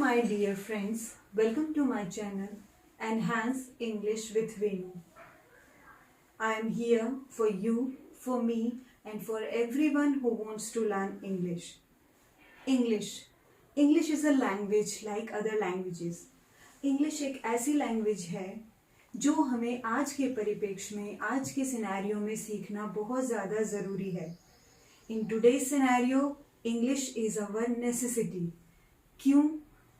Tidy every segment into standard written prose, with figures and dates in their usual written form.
my dear friends, welcome to my channel Enhance English with Venu. I am here for you, for me and for everyone who wants to learn English. English is a language like other languages. English एक ऐसी language है जो हमें आज के परिप्रेक्ष्य में, आज के सिनेरियो में सीखना बहुत ज़्यादा ज़रूरी है. In today's scenario, English is our necessity. क्यों?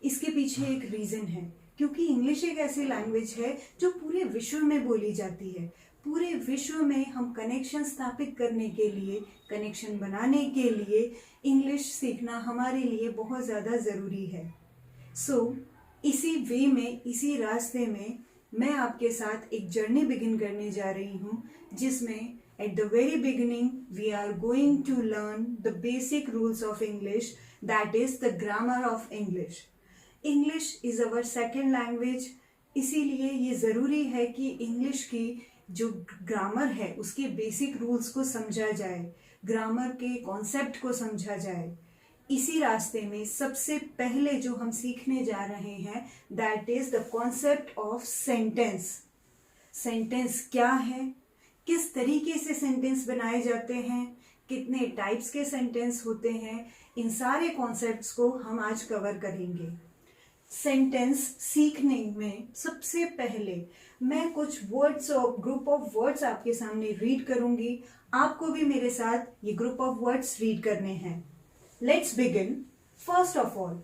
इसके पीछे एक रीज़न है. क्योंकि इंग्लिश एक ऐसी लैंग्वेज है जो पूरे विश्व में बोली जाती है. पूरे विश्व में हम कनेक्शन स्थापित करने के लिए, कनेक्शन बनाने के लिए इंग्लिश सीखना हमारे लिए बहुत ज़्यादा ज़रूरी है. इसी वे में, इसी रास्ते में मैं आपके साथ एक जर्नी बिगिन करने जा रही हूँ, जिसमें at the very beginning we are going to learn the basic rules of English, that is the grammar of English. English is our second language. इसीलिए ये ज़रूरी है कि इंग्लिश की जो ग्रामर है उसके बेसिक रूल्स को समझा जाए, ग्रामर के कॉन्सेप्ट को समझा जाए. इसी रास्ते में सबसे पहले जो हम सीखने जा रहे हैं, that is the concept of sentence. Sentence क्या है, किस तरीके से सेंटेंस बनाए जाते हैं, कितने टाइप्स के सेंटेंस होते हैं, इन सारे कॉन्सेप्ट्स को हम आज कवर करेंगे. सेंटेंस सीखने में सबसे पहले मैं कुछ वर्ड्स और ग्रुप ऑफ वर्ड्स आपके सामने रीड करूंगी. आपको भी मेरे साथ ये ग्रुप ऑफ वर्ड्स रीड करने हैं. Let's begin. First of all,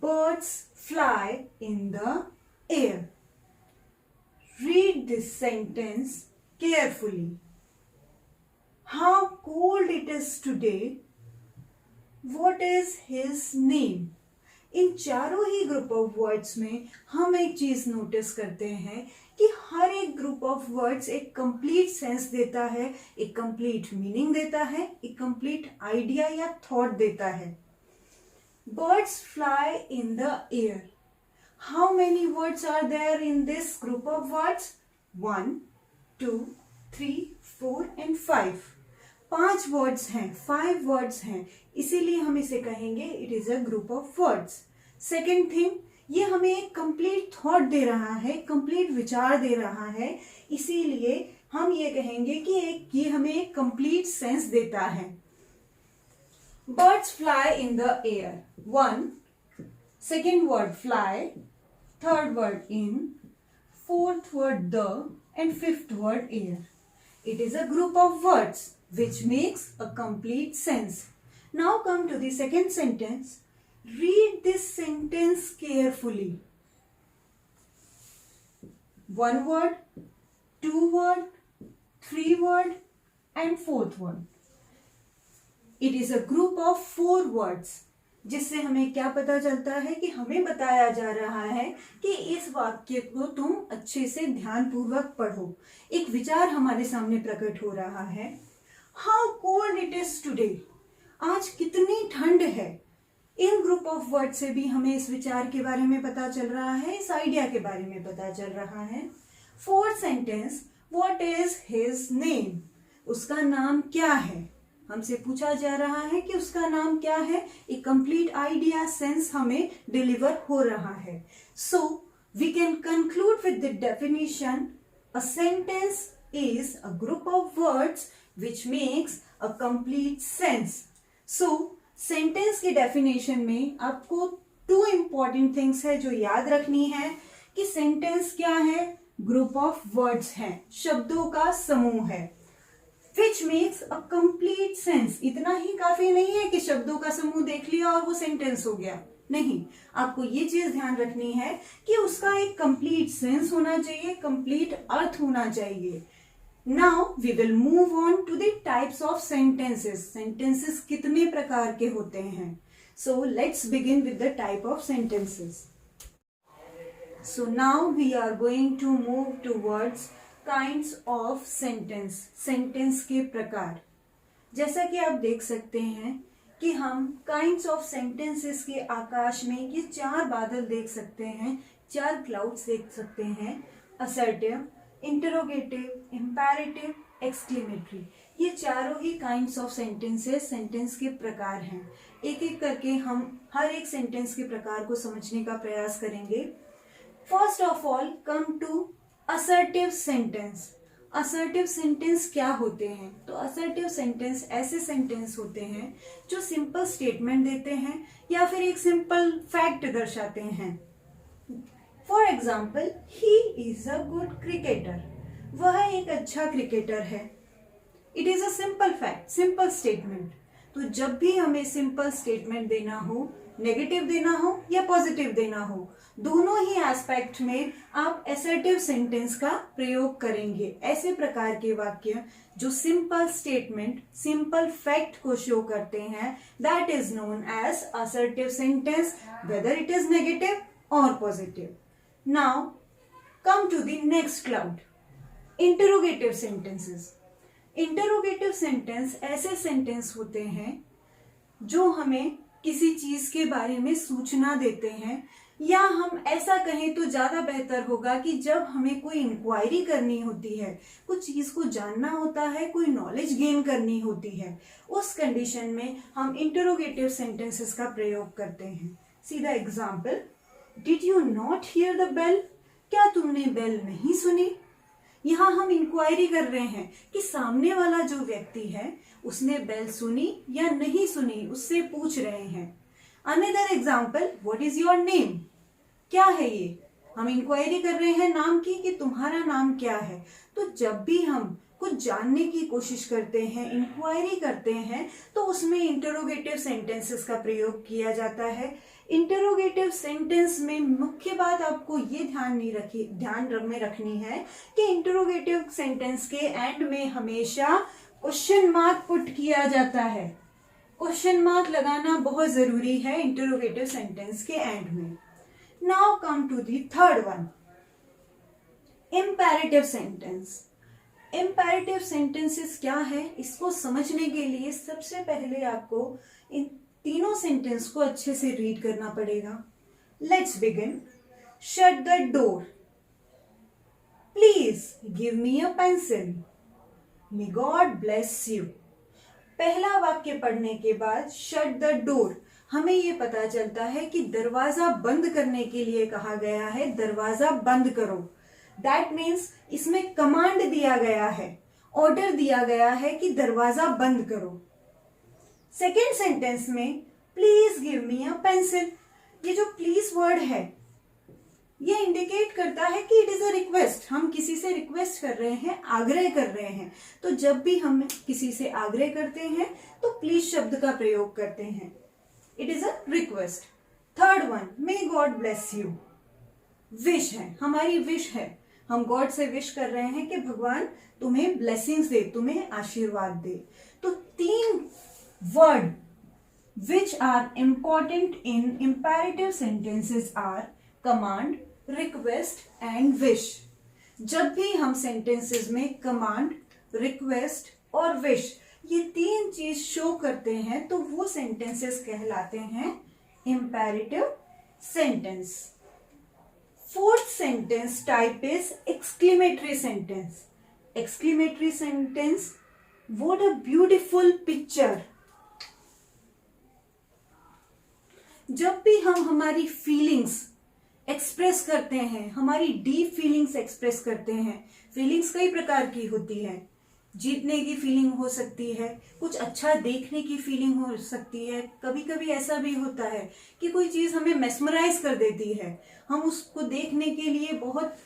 birds fly in the air. Read this sentence carefully. How cold it is today. What is his name? इन चारों ही ग्रुप ऑफ वर्ड्स में हम एक चीज नोटिस करते हैं कि हर एक ग्रुप ऑफ वर्ड्स एक कंप्लीट सेंस देता है, एक कंप्लीट मीनिंग देता है, एक कंप्लीट आइडिया या थॉट देता है. Birds fly in the air. How many words are there in this group of words? 1, 2, 3, 4 and 5. 5 words हैं, 5 वर्ड्स हैं, इसीलिए हम इसे कहेंगे it is a group of words. Second thing, ये हमें एक कंप्लीट थॉट दे रहा है, कंप्लीट विचार दे रहा है, इसीलिए हम ये कहेंगे कि ये हमें एक कंप्लीट सेंस देता है. Birds fly in the air. 1, second word fly, third word in, fourth word the and fifth word air. It is a group of words which makes a complete sense. Now come to the second sentence. Read this sentence carefully. 1 word, 2 word, 3 word and 4th word. It is a group of 4 words. जिससे हमें क्या पता चलता है कि हमें बताया जा रहा है कि इस वाक्य को तुम अच्छे से ध्यानपूर्वक पढ़ो. एक विचार हमारे सामने प्रकट हो रहा है. How cold it is today. आज कितनी ठंड है. इन ग्रुप ऑफ वर्ड से भी हमें इस विचार के बारे में पता चल रहा है, इस आइडिया के बारे में पता चल रहा है. Fourth sentence, what is his name. उसका नाम क्या है. हमसे पूछा जा रहा है कि उसका नाम क्या है. एक कंप्लीट आइडिया, सेंस हमें डिलीवर हो रहा है. So we can conclude with the definition, a sentence is a group of words which makes a complete sense. So sentence के डेफिनेशन में आपको 2 इंपॉर्टेंट थिंग्स है जो याद रखनी है कि सेंटेंस क्या है, ग्रुप ऑफ वर्ड्स है, शब्दों का समूह है, which makes a complete sense. इतना ही काफी नहीं है कि शब्दों का समूह देख लिया और वो सेंटेंस हो गया. नहीं, आपको ये चीज ध्यान रखनी है कि उसका एक कंप्लीट सेंस होना चाहिए, कंप्लीट अर्थ होना चाहिए. Now we will move on to the types of sentences. Sentences कितने प्रकार के होते हैं. So let's begin with the type of sentences. So now we are going to move towards kinds of sentence. Sentence के प्रकार. जैसा कि आप देख सकते हैं कि हम काइंड्स ऑफ सेंटेंसेस के आकाश में ये 4 बादल देख सकते हैं, 4 क्लाउड्स देख सकते हैं. Assertive, interrogative, imperative exclamatory. ये चारों ही काइंड्स ऑफ सेंटेंसेस सेंटेंस के प्रकार हैं। एक एक करके हम हर एक सेंटेंस के प्रकार को समझने का प्रयास करेंगे। First of all come to assertive sentence. Assertive sentence क्या होते हैं? तो असर्टिव सेंटेंस ऐसे सेंटेंस होते हैं जो सिंपल स्टेटमेंट देते हैं या फिर एक सिंपल फैक्ट दर्शाते हैं। For example, he is a good cricketer. वह एक अच्छा क्रिकेटर है। It is a simple fact, simple statement. तो जब भी हमें सिंपल स्टेटमेंट देना हो, नेगेटिव देना हो या पॉजिटिव देना हो, दोनों ही एस्पेक्ट में आप असर्टिव सेंटेंस का प्रयोग करेंगे। ऐसे प्रकार के वाक्य जो सिंपल स्टेटमेंट, सिंपल फैक्ट को शो करते हैं, that is known as assertive sentence, whether it is negative और positive. Now come to the next clause, interrogative sentences. Interrogative sentence ऐसे सेंटेंस होते हैं जो हमें किसी चीज के बारे में सूचना देते हैं, या हम ऐसा कहें तो ज्यादा बेहतर होगा कि जब हमें कोई इंक्वायरी करनी होती है, कुछ चीज को जानना होता है, कोई नॉलेज गेन करनी होती है, उस कंडीशन में हम इंटरोगेटिव सेंटेंसेस का प्रयोग करते हैं। See the example, did you not hear the bell? क्या तुमने बेल नहीं सुनी? यहाँ हम इंक्वायरी कर रहे हैं कि सामने वाला जो व्यक्ति है उसने बेल सुनी या नहीं सुनी, उससे पूछ रहे हैं। Another example, what is your name? क्या है ये? हम इंक्वायरी कर रहे हैं नाम की कि तुम्हारा नाम क्या है। तो जब भी हम कुछ जानने की कोशिश करते हैं, इंक्वायरी करते हैं, तो उसमें इंटरोगेटिव सेंटेंसेस का प्रयोग किया जाता है। इंटरोगेटिव सेंटेंस में मुख्य बात आपको ये ध्यान में रखनी है कि इंटरोगेटिव सेंटेंस के एंड में हमेशा क्वेश्चन मार्क पुट किया जाता है। क्वेश्चन मार्क लगाना बहुत जरूरी है इंटरोगेटिव सेंटेंस के एंड में। Now come to the third one, imperative sentence. Imperative sentences क्या है, इसको समझने के लिए सबसे पहले आपको इन तीनों सेंटेंस को अच्छे से रीड करना पड़ेगा। Let's begin. Shut the door, please give me a pencil, may God bless you. पहला वाक्य पढ़ने के बाद शट द डोर, हमें ये पता चलता है कि दरवाजा बंद करने के लिए कहा गया है, दरवाजा बंद करो। दैट मीन्स इसमें कमांड दिया गया है, ऑर्डर दिया गया है कि दरवाजा बंद करो। सेकेंड सेंटेंस में please give me a pencil, ये जो प्लीज वर्ड है ये इंडिकेट करता है कि इट इज अ रिक्वेस्ट। हम किसी से रिक्वेस्ट कर रहे हैं, आग्रह कर रहे हैं। तो जब भी हम किसी से आग्रह करते हैं तो प्लीज शब्द का प्रयोग करते हैं। It is a request. Third one, may God bless you, wish है, हमारी विश है। हम गॉड से विश कर रहे हैं कि भगवान तुम्हें ब्लेसिंग्स दे, तुम्हें आशीर्वाद दे। तो तीन word which are important in imperative sentences are command, request and wish. जब भी हम sentences में command, request और wish ये तीन चीज शो करते हैं तो वो sentences कहलाते हैं imperative sentence. Fourth sentence type is exclamatory sentence. Exclamatory sentence, what a beautiful picture. जब भी हम हमारी फीलिंग्स एक्सप्रेस करते हैं, हमारी डीप फीलिंग्स एक्सप्रेस करते हैं, फीलिंग्स कई प्रकार की होती है। जीतने की फीलिंग हो सकती है, कुछ अच्छा देखने की फीलिंग हो सकती है, कभी कभी ऐसा भी होता है कि कोई चीज हमें मेस्मराइज कर देती है, हम उसको देखने के लिए बहुत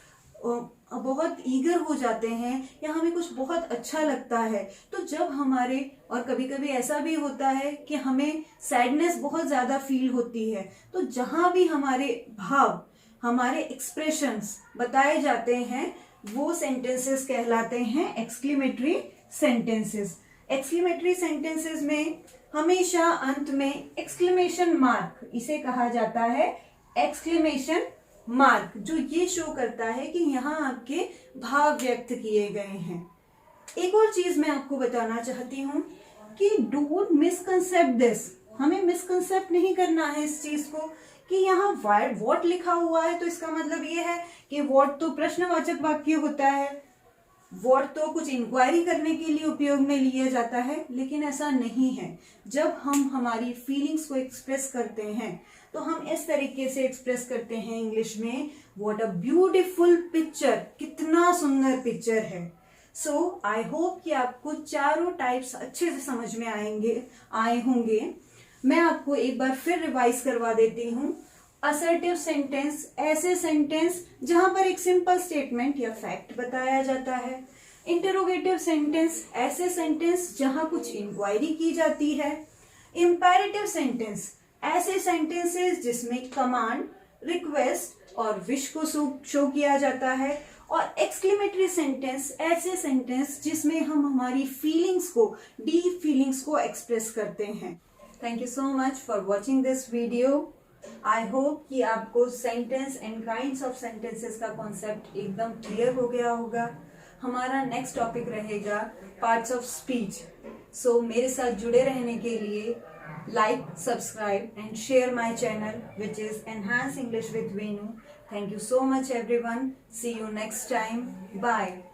ईगर हो जाते हैं या हमें कुछ बहुत अच्छा लगता है। तो जब हमारे, और कभी कभी ऐसा भी होता है कि हमें सैडनेस बहुत ज्यादा फील होती है, तो जहां भी हमारे भाव, हमारे एक्सप्रेशंस बताए जाते हैं वो सेंटेंसेस कहलाते हैं एक्सक्लेमेटरी सेंटेंसेस। एक्सक्लेमेटरी सेंटेंसेस में हमेशा अंत में एक्सक्लेमेशन मार्क, इसे कहा जाता है एक्सक्लेमेशन मार्क, जो ये शो करता है कि यहाँ आपके भाव व्यक्त किए गए हैं। एक और चीज मैं आपको बताना चाहती हूँ कि डोंट मिसकंसेप्ट दिस, हमें मिसकंसेप्ट नहीं करना है इस चीज को कि यहाँ व्हाट लिखा हुआ है तो इसका मतलब ये है कि व्हाट तो प्रश्नवाचक वाक्य होता है, वर्ड तो कुछ इंक्वायरी करने के लिए उपयोग में लिया जाता है, लेकिन ऐसा नहीं है। जब हम हमारी फीलिंग्स को एक्सप्रेस करते हैं तो हम इस तरीके से एक्सप्रेस करते हैं इंग्लिश में, व्हाट अ ब्यूटीफुल पिक्चर, कितना सुंदर पिक्चर है। सो आई होप कि आपको चारों टाइप्स अच्छे से समझ में आए होंगे। मैं आपको एक बार फिर रिवाइज करवा देती हूँ। असर्टिव सेंटेंस, ऐसे सेंटेंस जहां पर एक सिंपल स्टेटमेंट या फैक्ट बताया जाता है। इंटरोगेटिव सेंटेंस, ऐसे सेंटेंस जहां कुछ इंक्वायरी की जाती है। इंपेरेटिव सेंटेंस, ऐसे सेंटेंसेस जिसमें कमांड, रिक्वेस्ट और विश को शो किया जाता है। और एक्सक्लेमेटरी सेंटेंस, ऐसे सेंटेंस जिसमें हम हमारी फीलिंग्स को, डीप फीलिंग्स को एक्सप्रेस करते हैं। Thank you so much for watching this video. I hope कि आपको sentence and kinds of sentences का कॉन्सेप्ट एकदम क्लियर हो गया होगा। हमारा नेक्स्ट टॉपिक रहेगा पार्ट्स ऑफ स्पीच। सो मेरे साथ जुड़े रहने के लिए like, subscribe and share my channel which is Enhance English with Venu. Thank you so much everyone. See you next time. Bye.